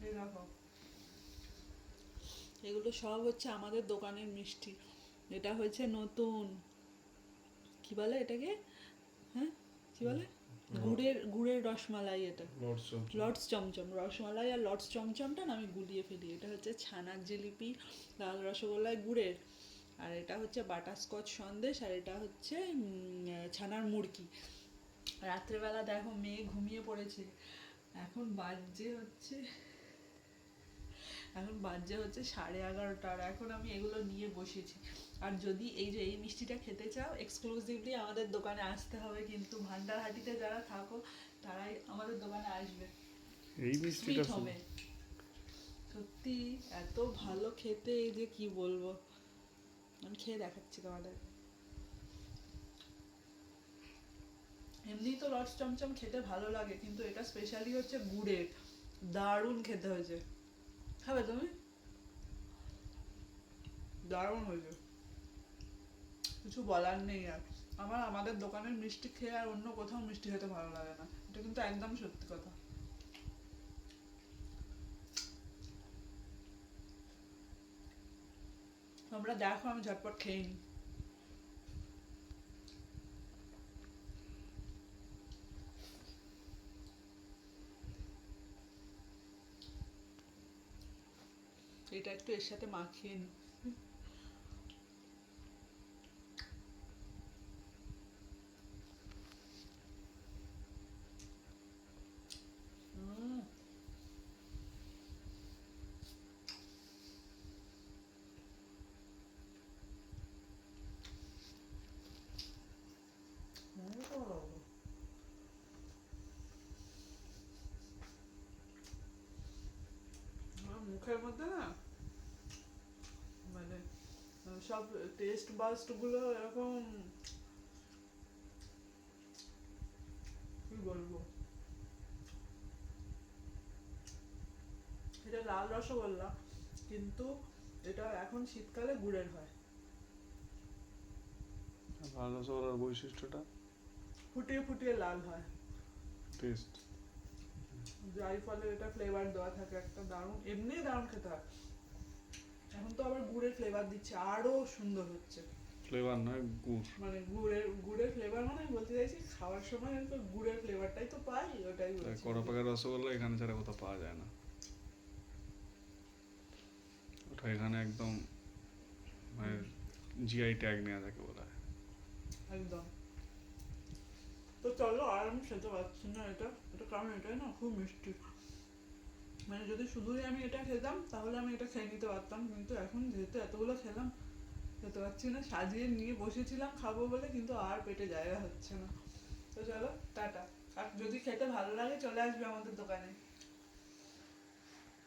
এই দেখো, এগুলো সব হচ্ছে আমাদের দোকানের মিষ্টি। এটা হচ্ছে নতুন, কি বলে এটাকে, হ্যাঁ কি বলে, গুড়ের রসমালাই। এটা লর্ডস চমচম রসমালাই, আর লর্ডস চমচমটা না আমি গুলিয়ে ফেলি। এটা হচ্ছে ছানার জিলিপি, লাল রসগোল্লায় গুড়ের, আর এটা হচ্ছে বাটারস্কচ সন্দেশ, আর এটা হচ্ছে ছানার মুড়কি। রাত্রেবেলা দেখো মেয়ে ঘুমিয়ে পড়েছে, এখন বাজে হচ্ছে 11:30, আর এখন আমি এগুলো নিয়ে বসেছি। আর যদি এই মিষ্টিটা খেতে চাও, এক্সক্লুসিভলি আমাদের দোকানে আসতে হবে, কিন্তু ভান্ডারহাটিতে যারা থাকো তারাই আমাদের দোকানে আসবে। এই মিষ্টিটা হবে সত্যি এত ভালো খেতে, এই যে কি বলবো, আমি খেয়ে দেখাচ্ছি তোমাদের। এমনি তো লর্ডস চমচম খেতে ভালো লাগে, কিন্তু এটা স্পেশালি হচ্ছে গুড়ের, দারুণ খেতে হয়েছে। খাবে তুমি? দারুণ হয়েছে, কিছু বলার নেই। আর আমাদের দোকানের মিষ্টি খেয়ে আর অন্য কোথাও মিষ্টি খেতে ভালো লাগে না, এটা কিন্তু একদম সত্যি কথা। তোমরা দেখো, আমি ঝটপট খেয়ে নিই। এটা একটু এর সাথে মাখিয়ে নিই। মুখের মধ্যে না মানে সব টেস্ট বাস্ট গুলো এরকম, কি বলবো, এটা লাল রসগোল্লা, কিন্তু এটা এখন শীতকালে গুড়ের হয়। লাল রসগোল্লার বৈশিষ্ট্যটা ফুটিয়ে ফুটিয়ে লাল হয়, টেস্ট, যার ফলে এটা ফ্লেভার দেওয়া থাকে একটা, দারুণ, এমনি দারুণ খেতে হয়। এখন তো আবার গুড়ের ফ্লেভার দিচ্ছে, আরো সুন্দর হচ্ছে। ফ্লেভার নয় গুড়, মানে গুড়ের ফ্লেভার, মানে আমি বলতে চাইছি খাওয়ার সময় তো গুড়ের ফ্লেভারটাই তো পাই, ওটাই বলছি। কড়া পাকা রসগোল্লা এখানে ছাড়া কোথাও পাওয়া যায় না, ওটা এখানে একদম মানে জিআই ট্যাগ নেওয়া যাকে বলা হয়। একদম। তো চলো, আর আমি খেতে পারছি না এটা, কারণ এটাই না খুব মিষ্টি। মানে যদি শুধুই আমি এটা খেতাম তাহলে আমি এটা খেয়ে নিতে পারতাম, কিন্তু এখন যেহেতু এতগুলো খেলাম, খেতে পারছি না। সাজিয়ে নিয়ে বসেছিলাম খাবো বলে, কিন্তু আর পেটে জায়গা হচ্ছে না। তো চলো টাটা। আর যদি খেতে ভালো লাগে চলে আসবে আমাদের দোকানে।